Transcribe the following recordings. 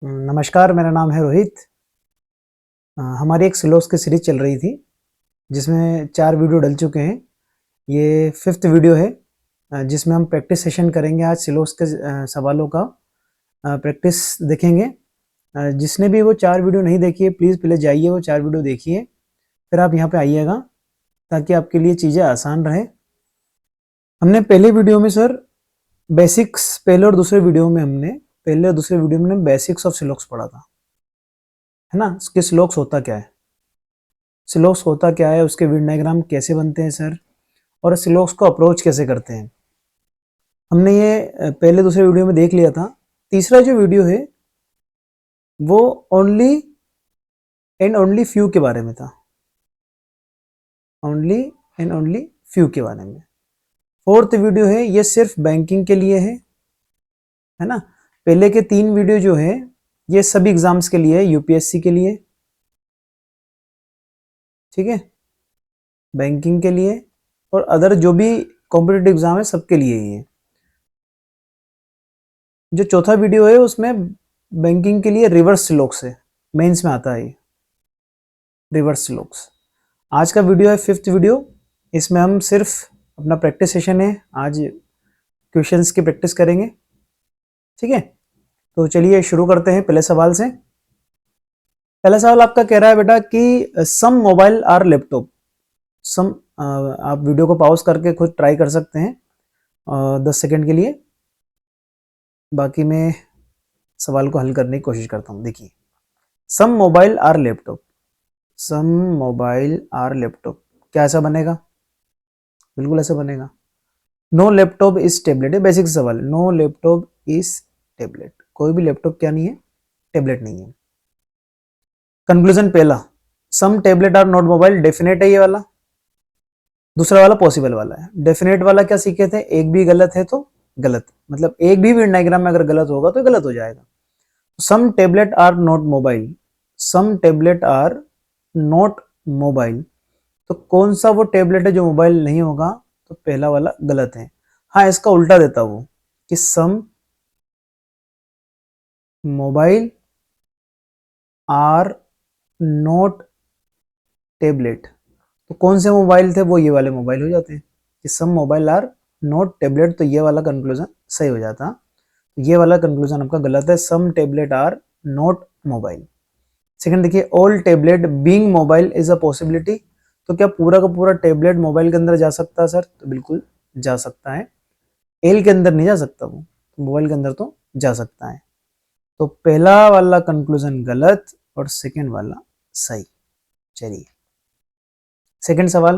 नमस्कार, मेरा नाम है रोहित। हमारी एक सिलोस की सीरीज चल रही थी जिसमें 4 वीडियो डल चुके हैं। ये 5th वीडियो है जिसमें हम प्रैक्टिस सेशन करेंगे। आज सिलोस के सवालों का प्रैक्टिस देखेंगे। जिसने भी वो 4 वीडियो नहीं देखी है प्लीज़ पहले जाइए वो 4 वीडियो देखिए, फिर आप यहाँ पे आइएगा ताकि आपके लिए चीज़ें आसान रहे। हमने पहले वीडियो में सर बेसिक्स, पहले और दूसरे वीडियो में हमने बेसिक्स ऑफ सिलोक्स पढ़ा था, है ना। कि सिलोक्स होता क्या है, सिलोक्स होता क्या है, उसके वेन डायग्राम कैसे बनते हैं सर, और सिलोक्स को अप्रोच कैसे करते हैं। हमने ये पहले दूसरे वीडियो में देख लिया था। तीसरा जो वीडियो है वो ओनली एंड ओनली फ्यू के बारे में था, ओनली एंड ओनली फ्यू के बारे में। 4th वीडियो है ये सिर्फ बैंकिंग के लिए है ना। पहले के 3 वीडियो जो है ये सभी एग्जाम्स के लिए है, यूपीएससी के लिए, ठीक है, बैंकिंग के लिए और अदर जो भी कॉम्पिटिटिव एग्जाम है सबके लिए ही है। जो चौथा वीडियो है उसमें बैंकिंग के लिए रिवर्स सिलोक्स है, मेंस में आता है ये रिवर्स सिलोक्स। आज का वीडियो है 5th वीडियो, इसमें हम सिर्फ अपना प्रैक्टिस सेशन है, आज क्वेश्चंस की प्रैक्टिस करेंगे, ठीक है। तो चलिए शुरू करते हैं पहले सवाल से। पहला सवाल आपका कह रहा है बेटा कि सम मोबाइल आर लैपटॉप, सम, आप वीडियो को पॉज करके खुद ट्राई कर सकते हैं 10 सेकेंड के लिए, बाकी मैं सवाल को हल करने की कोशिश करता हूँ। देखिए, some mobile are laptop, some mobile are laptop, क्या ऐसा बनेगा? बिल्कुल ऐसा बनेगा। नो लैपटॉप इज टैबलेट है, बेसिक सवाल। नो लैपटॉप इज टैबलेट, कोई भी लैपटॉप क्या नहीं है, टैबलेट नहीं है। कंक्लूजन पहला, some tablet are not mobile, definite है ये वाला। दूसरा वाला पॉसिबल वाला है। डेफिनेट वाला क्या सीखे थे, एक भी गलत है तो गलत, मतलब एक भी वेन डायग्राम में अगर गलत होगा तो गलत हो जाएगा। Some tablet are not mobile, some tablet are not mobile, तो कौन सा वो टैबलेट है जो मोबाइल नहीं होगा? तो पहला वाला गलत है। हाँ, इसका उल्टा देता वो कि सम मोबाइल आर नॉट टैबलेट, तो कौन से मोबाइल थे? वो ये वाले मोबाइल हो जाते हैं कि सम मोबाइल आर नॉट टैबलेट, तो ये वाला कंक्लूजन सही हो जाता। ये वाला कंक्लूजन आपका गलत है, some tablet are not mobile. Second देखिए, all tablet being mobile is a possibility, तो क्या पूरा का पूरा टैबलेट मोबाइल के अंदर जा सकता है सर? तो बिल्कुल जा सकता है। एल के अंदर नहीं जा सकता वो, मोबाइल के अंदर तो जा सकता है। तो पहला वाला कंक्लूजन गलत और सेकंड वाला सही। चलिए सेकंड सवाल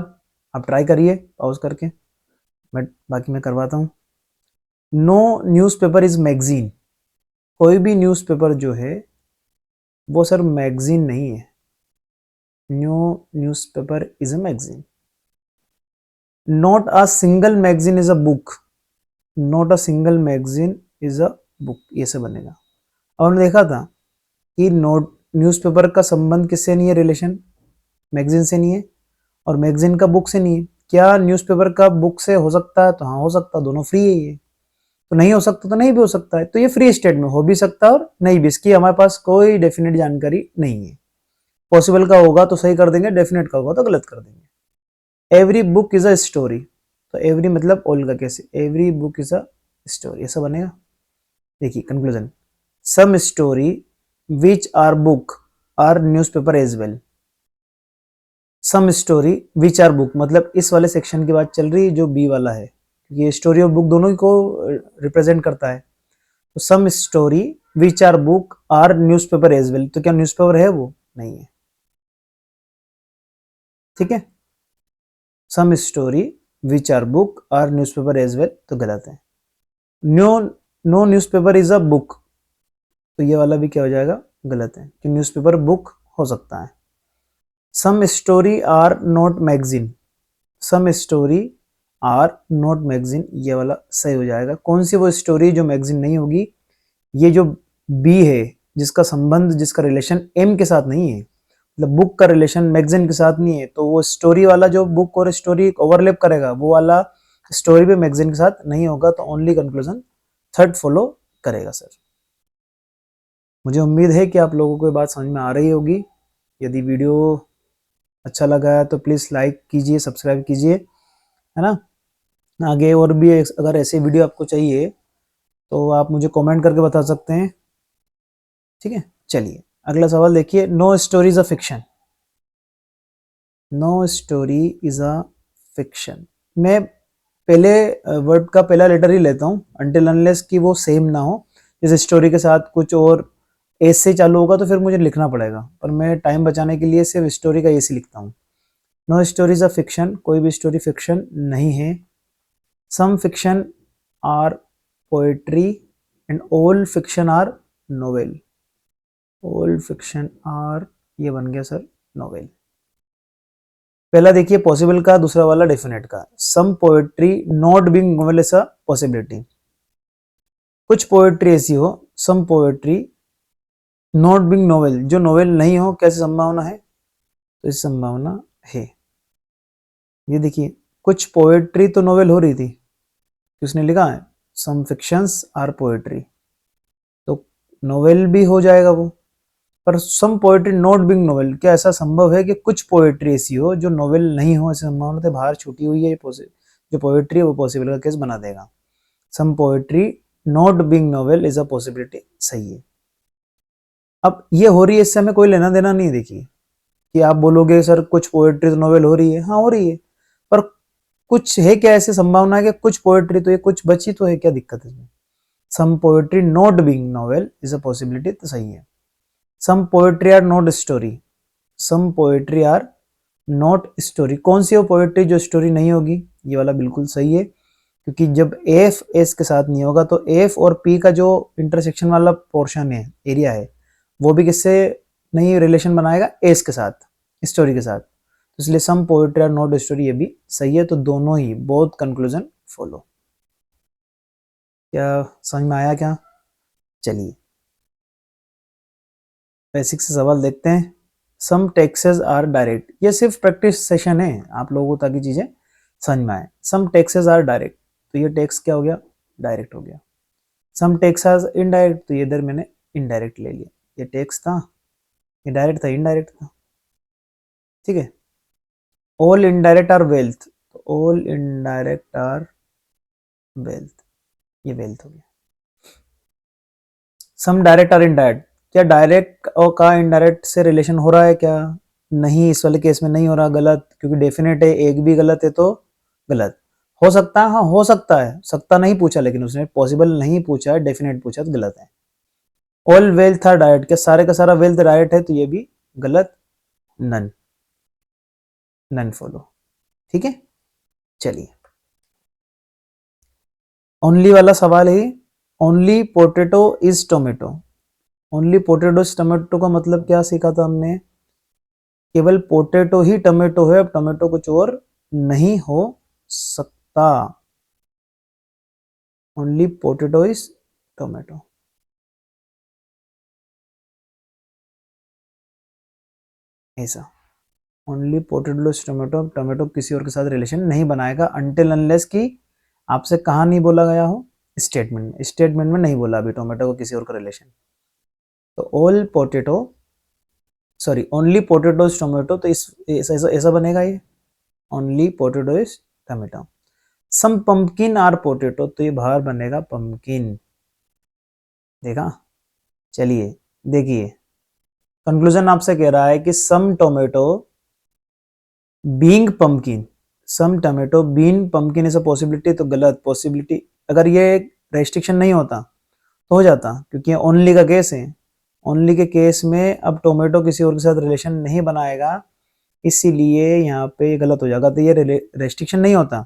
आप ट्राई करिए पॉज करके, बट बाकी मैं करवाता हूँ। नो न्यूज़पेपर इज मैगजीन, कोई भी न्यूज़पेपर जो है वो सर मैगजीन नहीं है। No newspaper is a magazine. Not a single magazine is a book, not a single magazine is a book, ये से बनेगा। और हमने देखा था कि नोट न्यूज़पेपर का संबंध किससे नहीं है, रिलेशन मैगजीन से नहीं है, और मैगजीन का बुक से नहीं है। क्या न्यूज़पेपर का बुक से हो सकता है? तो हाँ हो सकता है, दोनों फ्री है ये। तो नहीं हो सकता तो नहीं भी हो सकता है, तो ये फ्री स्टेट में हो भी सकता है और नहीं भी, इसकी हमारे पास कोई डेफिनेट जानकारी नहीं है। पॉसिबल का होगा तो सही कर देंगे, डेफिनेट का होगा तो गलत कर देंगे। Every book is a story, तो एवरी मतलब ऑल का कैसे, every book is a story, ऐसा बनेगा। देखिए conclusion, some story which are book are newspaper as well. Some story which are book मतलब इस वाले सेक्शन की बात चल रही है जो बी वाला है, ये स्टोरी और बुक दोनों को रिप्रेजेंट करता है। तो some story which are book are newspaper as well, तो क्या न्यूज़पेपर है? वो नहीं है, ठीक है। Some story which are book are newspaper as well, तो गलत है। No no newspaper is a book, तो ये वाला भी क्या हो जाएगा, गलत है, कि न्यूज़पेपर बुक हो सकता है। Some story are not magazine, some story are not magazine, ये वाला सही हो जाएगा। कौन सी वो स्टोरी जो मैगजीन नहीं होगी? ये जो बी है जिसका संबंध, जिसका रिलेशन एम के साथ नहीं है, मतलब बुक का रिलेशन मैगजीन के साथ नहीं है, तो वो स्टोरी वाला जो बुक और स्टोरी ओवरलैप करेगा वो वाला स्टोरी भी मैगजीन के साथ नहीं होगा, तो ओनली कंक्लूजन थर्ड फॉलो करेगा सर। मुझे उम्मीद है कि आप लोगों को ये बात समझ में आ रही होगी। यदि वीडियो अच्छा लगा है तो प्लीज़ लाइक कीजिए, सब्सक्राइब कीजिए, है ना। आगे और भी अगर ऐसे वीडियो आपको चाहिए तो आप मुझे कमेंट करके बता सकते हैं, ठीक है। चलिए अगला सवाल देखिए, no story is a fiction. No story is a fiction. मैं पहले वर्ड का पहला लेटर ही लेता हूँ अनटिल अनलेस कि वो सेम ना हो। जैसे स्टोरी के साथ कुछ और एस से चालू होगा तो फिर मुझे लिखना पड़ेगा, पर मैं टाइम बचाने के लिए सिर्फ स्टोरी का एस ही लिखता हूँ। No story is a fiction, कोई भी स्टोरी फिक्शन नहीं है। Some fiction are poetry and all fiction are novel. All fiction are, ये बन गया सर नोवेल। पहला देखिए पॉसिबल का, दूसरा वाला डेफिनेट का। Some poetry not being novel is a possibility. कुछ पोएट्री ऐसी हो, some poetry not being novel, जो नोवेल नहीं हो, कैसे संभावना है, तो इस संभावना है। ये देखिए कुछ पोएट्री तो नोवेल हो रही थी, किसने लिखा है, सम फिक्शंस आर पोएट्री, तो नोवेल भी हो जाएगा वो। पर some poetry not being novel, क्या ऐसा संभव है कि कुछ पोएट्री ऐसी हो जो नोवेल नहीं हो, ऐसी संभावना तो बाहर छूटी हुई है। जो पोएट्री है वो पॉसिबल का केस बना देगा। Some poetry not being novel is a possibility, सही है। अब ये हो रही है, इससे हमें कोई लेना देना नहीं। देखिए कि आप बोलोगे सर कुछ पोएट्री तो नोवेल हो रही है, हाँ हो रही है, पर कुछ है क्या ऐसी संभावना है कि कुछ पोएट्री तो ये कुछ बची तो है, क्या दिक्कत है इसमें। Some poetry not being novel is a possibility, तो सही है। Some poetry are not story, some poetry are not story, कौन सी वो पोएट्री जो स्टोरी नहीं होगी, ये वाला बिल्कुल सही है। क्योंकि जब एफ एस के साथ नहीं होगा तो एफ और पी का जो इंटरसेक्शन वाला पोर्शन है, एरिया है, वो भी किससे नहीं रिलेशन बनाएगा, एस के साथ, स्टोरी के साथ। तो इसलिए some poetry are not story, ये भी सही है। तो दोनों ही, बोथ कंक्लूजन फॉलो। क्या समझ में आया क्या? चलिए बेसिक से सवाल देखते हैं। सम टैक्सेस आर डायरेक्ट, ये सिर्फ प्रैक्टिस सेशन है आप लोगों को, ताकि चीजें समझ में आए। सम टैक्सेस आर डायरेक्ट, तो ये टैक्स क्या हो गया, डायरेक्ट हो गया। सम टैक्स आर इनडायरेक्ट, तो ये इधर मैंने इनडायरेक्ट ले लिया। ये टैक्स था, ये डायरेक्ट था, इनडायरेक्ट था, ठीक है। ऑल इनडायरेक्ट आर वेल्थ, तो ऑल इनडायरेक्ट आर वेल्थ, ये वेल्थ हो गया। सम डायरेक्ट आर इनडायरेक्ट, क्या डायरेक्ट और का इनडायरेक्ट से रिलेशन हो रहा है क्या? नहीं, इस वाले केस में नहीं हो रहा, गलत, क्योंकि डेफिनेट है, एक भी गलत है तो गलत। हो सकता है, हाँ हो सकता है, सकता नहीं पूछा, लेकिन उसने पॉसिबल नहीं पूछा है, डेफिनेट पूछा तो गलत है। ऑल वेल्थ आर डायरेक्ट, क्या सारे का सारा वेल्थ डायरेक्ट है, तो ये भी गलत, नन, नन फॉलो, ठीक है। चलिए ओनली वाला सवाल है, only potato is tomato. Only potato is tomato का मतलब क्या सीखा था हमने, केवल पोटैटो ही टोमेटो है, अब टोमेटो कुछ और नहीं हो सकता। ओनली पोटैटो इज टोमेटो, ऐसा। Only potato is tomato, tomato किसी और के साथ रिलेशन नहीं बनाएगा अनटिल अनलेस कि आपसे कहाँ नहीं बोला गया हो, स्टेटमेंट में। स्टेटमेंट में नहीं बोला अभी टोमेटो को किसी और का रिलेशन। तो all potato, sorry only potato is tomato, तो इस ऐसा बनेगा ये, only potato is tomato. Some pumpkin are potato, तो ये बाहर बनेगा पंपकिन, देखा। चलिए देखिए कंक्लूजन आपसे कह रहा है कि some tomato being pumpkin, some tomato being pumpkin is a possibility, तो गलत। पॉसिबिलिटी अगर ये रेस्ट्रिक्शन नहीं होता तो हो जाता, क्योंकि ओनली का केस है। ओनली के केस में अब टोमेटो किसी और के साथ रिलेशन नहीं बनाएगा, इसीलिए यहाँ पे गलत हो जाएगा। तो ये रेस्ट्रिक्शन नहीं होता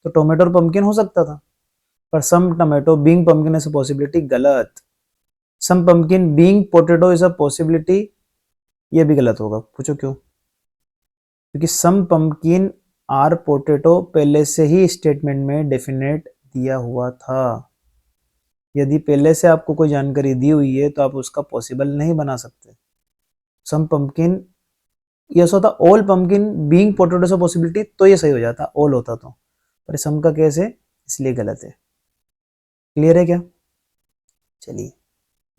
तो टोमेटो और पंपकिन हो सकता था, पर some tomato being pumpkin is a possibility, गलत। Some pumpkin being potato is a possibility, ये भी गलत होगा। पूछो क्यों? क्योंकि सम पंपकिन आर पोटैटो पहले से ही स्टेटमेंट में डेफिनेट दिया हुआ था। यदि पहले से आपको कोई जानकारी दी हुई है तो आप उसका पॉसिबल नहीं बना सकते। सम पंपकिन, यस होता ऑल पंपकिन बीइंग पोटैटो से पॉसिबिलिटी, तो ये सही हो जाता, ऑल होता तो, पर सम का केस है इसलिए गलत है। क्लियर है क्या? चलिए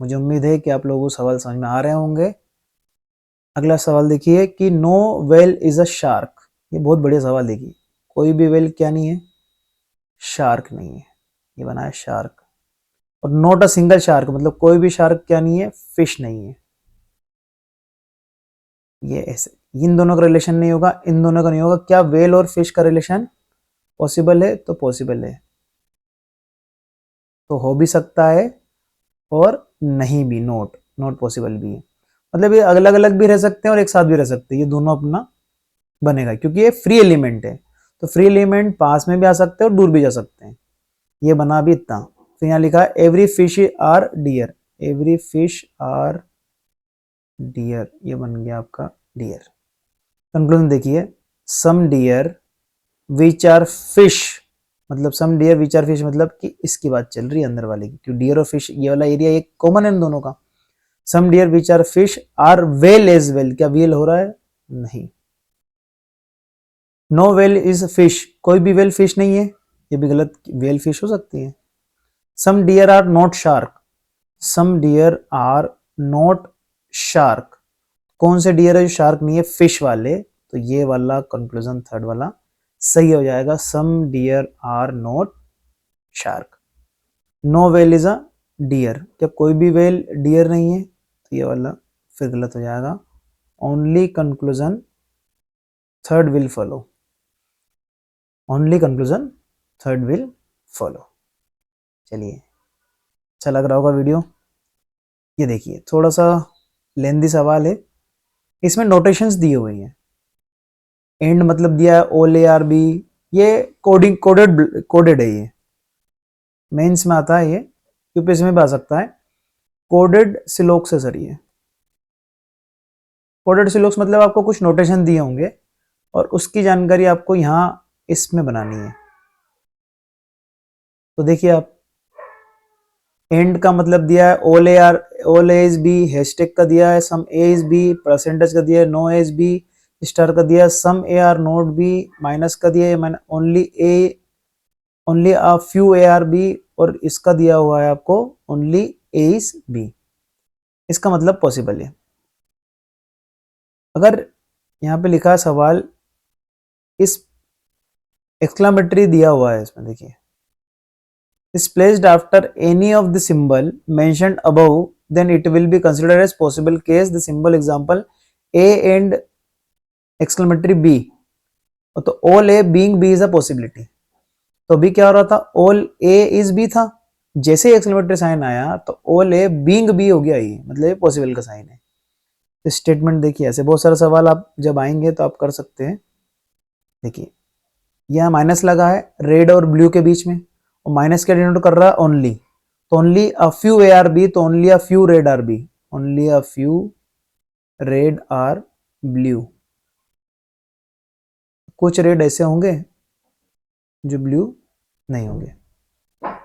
मुझे उम्मीद है कि आप लोगों को सवाल समझ में आ रहे होंगे। अगला सवाल देखिए कि no whale is a shark. ये बहुत बढ़िया सवाल। देखिए कोई भी वेल क्या नहीं है, शार्क नहीं है। ये बना है शार्क। और नॉट अ सिंगल शार्क मतलब कोई भी शार्क क्या नहीं है, फिश नहीं है। ये ऐसे इन दोनों का रिलेशन नहीं होगा, इन दोनों का नहीं होगा। क्या वेल और फिश का रिलेशन पॉसिबल है? तो पॉसिबल है, तो हो भी सकता है और नहीं भी, नॉट नॉट पॉसिबल भी है। मतलब ये अलग अलग भी रह सकते हैं और एक साथ भी रह सकते हैं, ये दोनों अपना बनेगा क्योंकि ये फ्री एलिमेंट है। तो फ्री एलिमेंट पास में भी आ सकते हैं और दूर भी जा सकते हैं। ये बना भी इतना। फिर यहाँ लिखा है every fish are deer, every fish are deer, ये बन गया आपका डियर। कंक्लूजन देखिए, some deer which are fish, मतलब some deer which are fish मतलब कि इसकी बात चल रही है अंदर वाले की, क्योंकि डियर और फिश ये वाला एरिया एक कॉमन है इन दोनों का। Some deer which are fish are whale as well, क्या वेल हो रहा है? नहीं। नो वेल इज फिश, कोई भी वेल फिश नहीं है, ये भी गलत। वेल फिश हो सकती है। Some deer are not shark, some deer are not shark, कौन से डियर है जो शार्क नहीं है? फिश वाले। तो ये वाला कंक्लूजन थर्ड वाला सही हो जाएगा, some deer are not shark. No whale is a deer, क्या कोई भी वेल डियर नहीं है? तो ये वाला फिर गलत हो जाएगा। Only conclusion third will follow, only conclusion third will follow. चलिए, अच्छा लग रहा होगा वीडियो। ये देखिए थोड़ा सा लेंदी सवाल है, इसमें नोटेशंस दिए हुए हैं। एंड मतलब दिया है ओल ए आर बी, ये कोडिंग कोडेड है। ये मेंस में आता है, ये यूपीएससी में भी आ सकता है। कोडेड सिलोक्स है सर ये। कोडेड सिलोक्स मतलब आपको कुछ नोटेशन दिए होंगे और उसकी जानकारी आपको यहाँ इसमें बनानी है। तो देखिए आप, एंड का मतलब दिया है ओल ए आर, ओल ए इज बी, हैशटैग का दिया है, some A is B, percentage का दिया है, no A is B, star का दिया है, some A are not B, minus का दिया है, only A, only a few A are B, और इसका दिया हुआ है आपको ओनली ए इज बी। इसका मतलब पॉसिबल है। अगर यहाँ पे लिखा है सवाल, इस एक्सक्लामेटरी दिया हुआ है इसमें, देखिए is placed after any of the symbol mentioned above, then it will be considered as possible case. The symbol example a and exclamatory b, तो all a being b is a possibility। तो अभी क्या हो रहा था, all a is b था, जैसे ही exclamatory sign आया तो all a being b हो गया, ये मतलब ये पॉसिबल का साइन है। तो स्टेटमेंट देखिए, ऐसे बहुत सारे सवाल आप जब आएंगे तो आप कर सकते हैं। देखिए यहाँ माइनस लगा है रेड और ब्लू के बीच में, और माइनस क्या डिनोट कर रहा है? ओनली। तो only a few A are B, तो only a few red are B, only a few red are blue. कुछ रेड ऐसे होंगे जो ब्लू नहीं होंगे।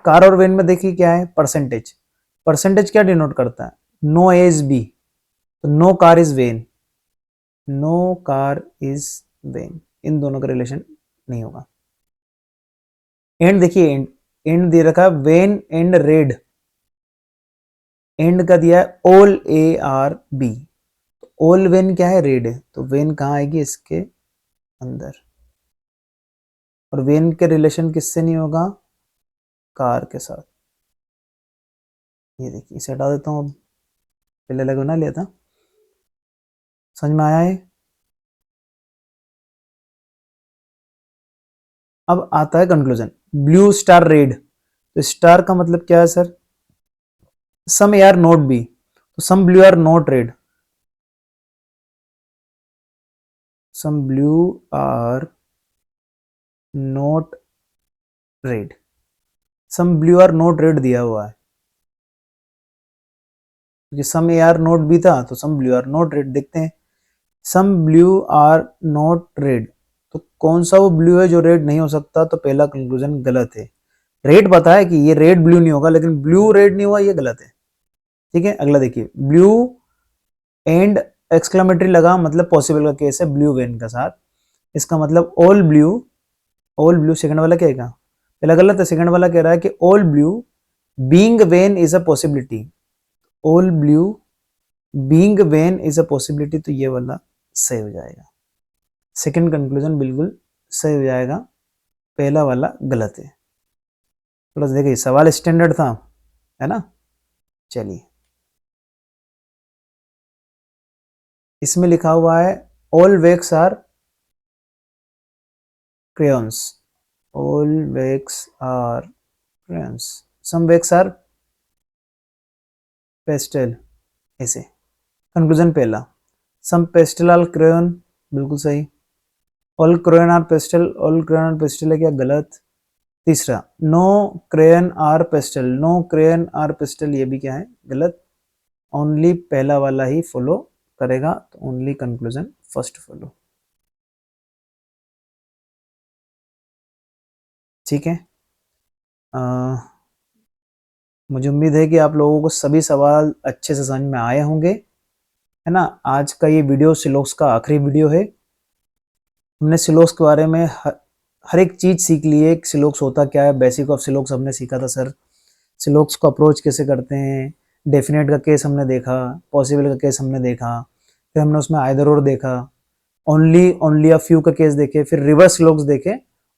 कार और वेन में देखिए क्या है, परसेंटेज। परसेंटेज क्या डिनोट करता है? नो एज बी, तो no car is van, no car is van, इन दोनों का रिलेशन नहीं होगा। एंड देखिए, एंड एंड दे रखा है वेन एंड रेड, एंड का दिया है ओल ए आर बी, ओल वेन क्या है? रेड है, तो वेन कहाँ आएगी? इसके अंदर। और वेन के रिलेशन किससे नहीं होगा? कार के साथ। ये देखिए इसे हटा देता हूँ, अब पहले अलग बना लिया था। समझ में आया है? अब आता है कंक्लूजन, ब्लू स्टार रेड। तो स्टार का मतलब क्या है sir? Some A are not B, तो some blue are not red, some blue are not red, some blue are not red दिया हुआ है, क्योंकि some A are not B था तो some blue are not red. देखते हैं, some blue are not red, तो कौन सा वो ब्लू है जो रेड नहीं हो सकता? तो पहला कंक्लूजन गलत है। रेड पता है कि ये रेड ब्लू नहीं होगा, लेकिन ब्लू रेड नहीं हुआ, ये गलत है। ठीक है, अगला देखिए, ब्लू एंड एक्सक्लामेटरी लगा मतलब पॉसिबल का केस है ब्लू वेन के साथ। इसका मतलब all blue, all blue second वाला क्या है? पहला गलत है, सेकंड वाला कह रहा है कि all blue being when is a possibility. All blue being when is a possibility, तो ये वाला सही हो जाएगा। सेकंड कंक्लूजन बिल्कुल सही हो जाएगा, पहला वाला गलत है। थोड़ा सा देखिए सवाल स्टैंडर्ड था, है ना। चलिए, इसमें लिखा हुआ है all wax are crayons, all wax are crayons, some wax are pastel, ऐसे। कंक्लूजन पहला, some pastel are crayon, बिल्कुल सही। all crayon are pastel, all crayon are pastel है क्या, गलत। तीसरा, no crayon are pastel, no crayon are pastel, ये भी क्या है, गलत। ओनली पहला वाला ही फॉलो करेगा, तो ओनली कंक्लूजन फर्स्ट फॉलो। ठीक है, मुझे उम्मीद है कि आप लोगों को सभी सवाल अच्छे से समझ में आए होंगे, है ना। आज का ये वीडियो सिलोक्स का आखिरी वीडियो है। हमने सिलोक्स के बारे में हर एक चीज़ सीख ली है। सिलोक्स होता क्या है, बेसिक ऑफ सिलोक्स हमने सीखा था सर। सिलोक्स को अप्रोच कैसे करते हैं, डेफिनेट का केस हमने देखा, पॉसिबल का केस हमने देखा, फिर हमने उसमें आइदर और देखा, ओनली अ फ्यू का केस देखे, फिर रिवर्स सिलोक्स देखे,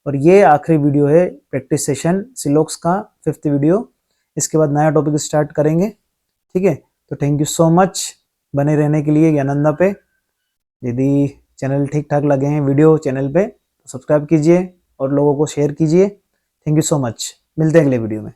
और ये आखिरी वीडियो है प्रैक्टिस सेशन सिलोक्स का, 5th वीडियो। इसके बाद नया टॉपिक स्टार्ट करेंगे, ठीक है। तो थैंक यू सो मच बने रहने के लिए ज्ञानंदा पे। यदि चैनल ठीक ठाक लगे हैं वीडियो चैनल पे, तो सब्सक्राइब कीजिए और लोगों को शेयर कीजिए। थैंक यू सो मच, मिलते हैं अगले वीडियो में।